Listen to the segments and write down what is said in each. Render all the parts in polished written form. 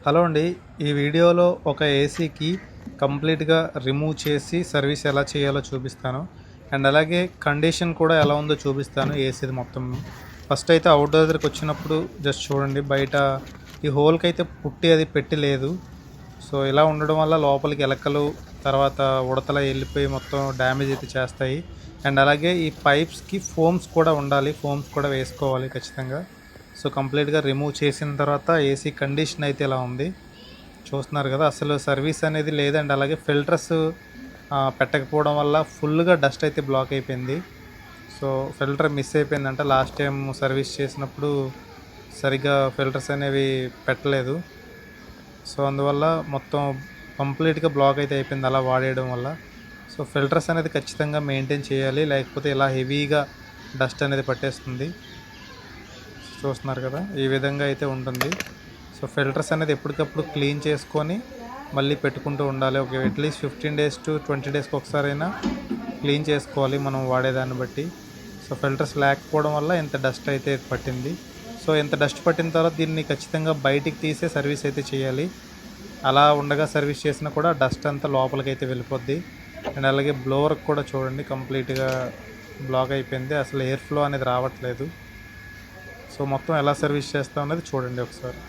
Hello అండి. ఈ వీడియోలో ఒక ఏసీకి కంప్లీట్‌గా రిమూవ్ చేసి సర్వీస్ ఎలా చేయాలో చూపిస్తాను. అండ్ అలాగే కండిషన్ కూడా ఎలా ఉందో చూపిస్తాను ఏసీది మొత్తం. ఫస్ట్ అయితే అవుట్‌డోర్ దగ్గరికొచ్చినప్పుడు జస్ట్ చూడండి. బయట ఈ హోల్‌కైతే పుట్టి అది పెట్టి లేదు. సో, ఇలా ఉండడం వల్ల లోపలికి ఎలకలు, తర్వాత ఉడతలు ఎళ్ళిపోయి మొత్తం డ్యామేజ్ అయితే చేస్తాయి. అండ్ అలాగే ఈ పైప్స్‌కి ఫోమ్స్ కూడా ఉండాలి. ఫోమ్స్ కూడా వేసుకోవాలి ఖచ్చితంగా. సో, కంప్లీట్‌గా రిమూవ్ చేసిన తర్వాత ఏసీ కండిషన్ అయితే ఇలా ఉంది. చూస్తున్నారు కదా! అసలు సర్వీస్ అనేది లేదండి. అలాగే ఫిల్టర్స్ పెట్టకపోవడం వల్ల ఫుల్‌గా డస్ట్ అయితే బ్లాక్ అయిపోయింది. సో, ఫిల్టర్ మిస్ అయిపోయిందంట. లాస్ట్ టైం సర్వీస్ చేసినప్పుడు సరిగ్గా ఫిల్టర్స్ అనేవి పెట్టలేదు. సో, అందువల్ల మొత్తం కంప్లీట్‌గా బ్లాక్ అయితే అయిపోయింది అలా వాడేయడం వల్ల. సో, ఫిల్టర్స్ అనేది ఖచ్చితంగా మెయింటైన్ చేయాలి. లేకపోతే ఇలా హెవీగా డస్ట్ అనేది పట్టేస్తుంది. చూస్తున్నారు కదా! ఈ విధంగా అయితే ఉంటుంది. సో, ఫిల్టర్స్ అనేది ఎప్పటికప్పుడు క్లీన్ చేసుకొని మళ్ళీ పెట్టుకుంటూ ఉండాలి. ఒక అట్లీస్ట్ 15 డేస్ టు 20 డేస్‌కి ఒకసారైనా క్లీన్ చేసుకోవాలి మనం వాడేదాన్ని బట్టి. సో, ఫిల్టర్స్ లేకపోవడం వల్ల ఇంత డస్ట్ అయితే పట్టింది. సో, ఇంత డస్ట్ పట్టిన తర్వాత దీన్ని ఖచ్చితంగా బయటికి తీసే సర్వీస్ అయితే చేయాలి. అలా ఉండగా సర్వీస్ చేసినా కూడా డస్ట్ అంతా లోపలికైతే వెళ్ళిపోద్ది. అండ్ అలాగే బ్లోవర్కి కూడా చూడండి కంప్లీట్‌గా బ్లాక్ అయిపోయింది. అసలు ఎయిర్ ఫ్లో అనేది రావట్లేదు. సో, మొత్తం ఎలా సర్వీస్ చేస్తాం అనేది చూడండి ఒకసారి.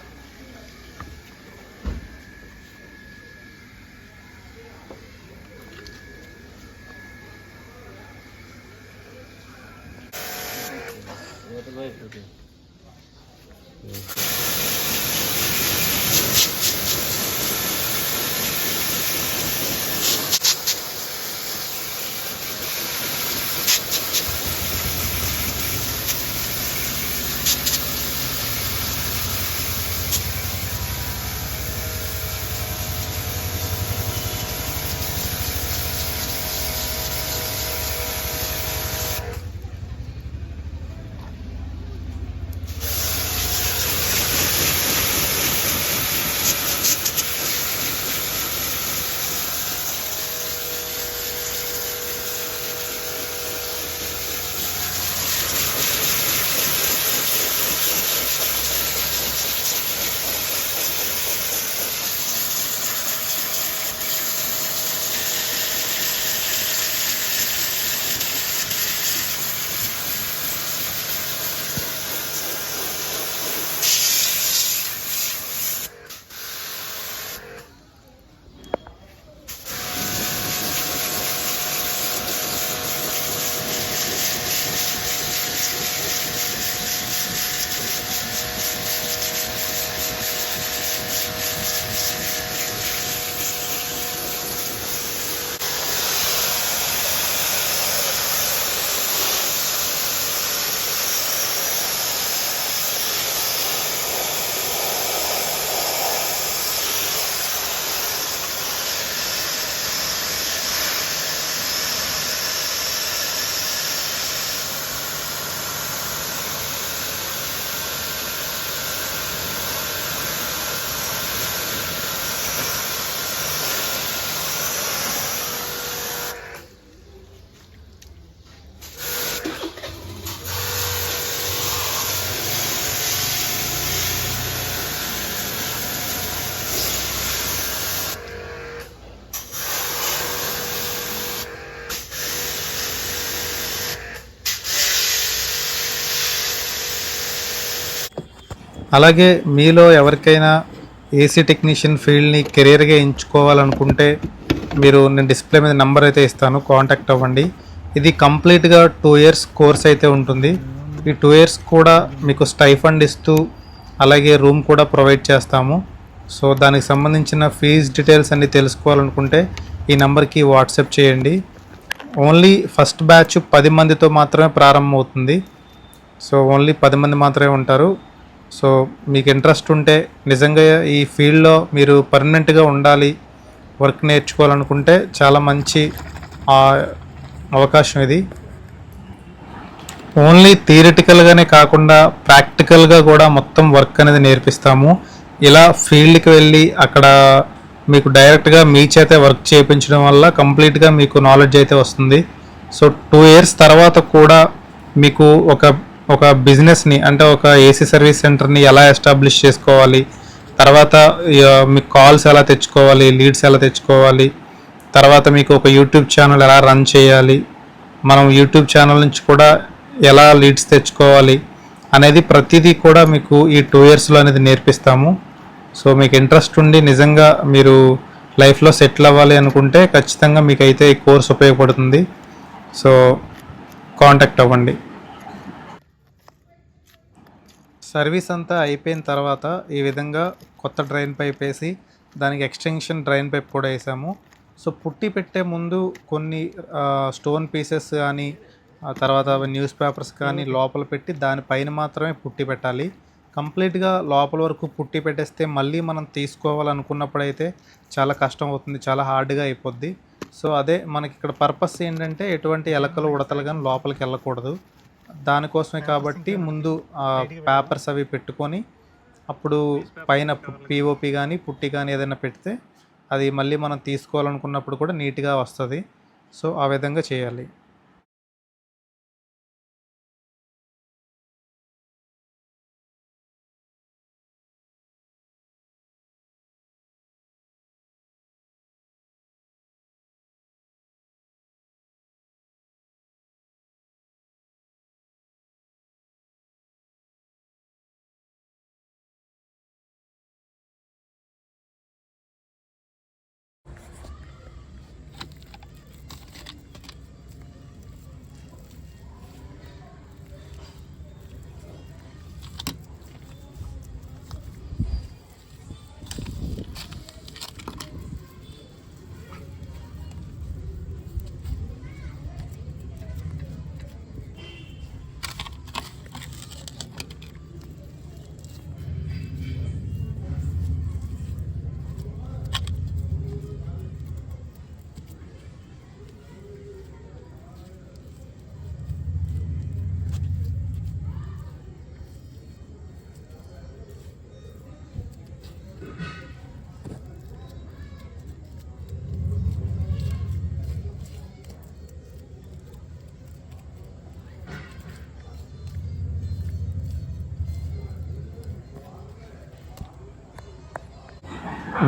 అలాగే మీలో ఎవరికైనా ఏసీ టెక్నీషియన్ ఫీల్డ్ని కెరీర్గా ఎంచుకోవాలనుకుంటే నేను డిస్ప్లే మీద నెంబర్ అయితే ఇస్తాను, కాంటాక్ట్ అవ్వండి. ఇది కంప్లీట్గా 2 ఇయర్స్ కోర్స్ అయితే ఉంటుంది. ఈ 2 ఇయర్స్ కూడా మీకు స్టైఫండ్ ఇస్తూ అలాగే రూమ్ కూడా ప్రొవైడ్ చేస్తాము. సో, దానికి సంబంధించిన ఫీజ్ డీటెయిల్స్ అన్నీ తెలుసుకోవాలనుకుంటే ఈ నెంబర్కి వాట్సాప్ చేయండి. ఓన్లీ ఫస్ట్ బ్యాచ్ 10 మందితో మాత్రమే ప్రారంభమవుతుంది. సో, ఓన్లీ 10 మంది మాత్రమే ఉంటారు. సో, మీకు ఇంట్రెస్ట్ ఉంటే నిజంగా ఈ ఫీల్డ్లో మీరు పర్మనెంట్గా ఉండాలి, వర్క్ నేర్చుకోవాలనుకుంటే చాలా మంచి అవకాశం ఇది. ఓన్లీ థియరిటికల్గానే కాకుండా ప్రాక్టికల్గా కూడా మొత్తం వర్క్ అనేది నేర్పిస్తాము. ఇలా ఫీల్డ్కి వెళ్ళి అక్కడ మీకు డైరెక్ట్గా మీ చేతే వర్క్ చేయించడం వల్ల కంప్లీట్గా మీకు నాలెడ్జ్ అయితే వస్తుంది. సో 2 ఇయర్స్ తర్వాత కూడా మీకు ఒక బిజినెస్ని అంటే ఒక ఏసీ సర్వీస్ సెంటర్ని ఎలా ఎస్టాబ్లిష్ చేసుకోవాలి, తర్వాత మీకు కాల్స్ ఎలా తెచ్చుకోవాలి, లీడ్స్ ఎలా తెచ్చుకోవాలి, తర్వాత మీకు ఒక యూట్యూబ్ ఛానల్ ఎలా రన్ చేయాలి, మనం యూట్యూబ్ ఛానల్ నుంచి కూడా ఎలా లీడ్స్ తెచ్చుకోవాలి అనేది ప్రతిదీ కూడా మీకు ఈ 2 ఇయర్స్లో అనేది నేర్పిస్తాము. సో మీకు ఇంట్రెస్ట్ ఉండి నిజంగా మీరు లైఫ్లో సెటిల్ అవ్వాలి అనుకుంటే ఖచ్చితంగా మీకైతే ఈ కోర్స్ ఉపయోగపడుతుంది. సో కాంటాక్ట్ అవ్వండి. సర్వీస్ అంతా అయిపోయిన తర్వాత ఈ విధంగా కొత్త డ్రైన్ పైప్ వేసి దానికి ఎక్స్టెన్షన్ డ్రైన్ పైప్ కూడా వేసాము. సో పుట్టి పెట్టే ముందు కొన్ని స్టోన్ పీసెస్ కానీ తర్వాత న్యూస్ పేపర్స్ కానీ లోపల పెట్టి దానిపైన మాత్రమే పుట్టి పెట్టాలి. కంప్లీట్గా లోపల వరకు పుట్టి పెట్టేస్తే మళ్ళీ మనం తీసుకోవాలనుకున్నప్పుడు అయితే చాలా కష్టం అవుతుంది, చాలా హార్డ్గా అయిపోద్ది. సో అదే మనకి ఇక్కడ పర్పస్ ఏంటంటే ఎటువంటి ఎలకలు ఉడతలు కానీ లోపలికి వెళ్ళకూడదు, దానికోసమే. కాబట్టి ముందు పేపర్స్ అవి పెట్టుకొని అప్పుడు పైన పిఓపి కానీ పుట్టి కానీ ఏదైనా పెడితే అది మళ్ళీ మనం తీసుకోవాలనుకున్నప్పుడు కూడా నీట్గా వస్తుంది. సో ఆ విధంగా చేయాలి.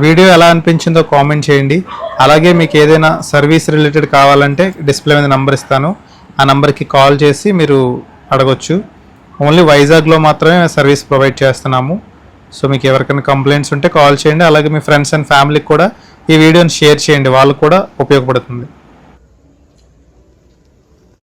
వీడియో ఎలా అనిపించిందో కామెంట్ చేయండి. అలాగే మీకు ఏదైనా సర్వీస్ రిలేటెడ్ కావాలంటే డిస్ప్లే మీద నెంబర్ ఇస్తాను, ఆ నెంబర్కి కాల్ చేసి మీరు అడగొచ్చు. ఓన్లీ వైజాగ్లో మాత్రమే సర్వీస్ ప్రొవైడ్ చేస్తున్నాము. సో మీకు ఎవరికైనా కంప్లైంట్స్ ఉంటే కాల్ చేయండి. అలాగే మీ ఫ్రెండ్స్ అండ్ ఫ్యామిలీకి కూడా ఈ వీడియోని షేర్ చేయండి, వాళ్ళకు కూడా ఉపయోగపడుతుంది.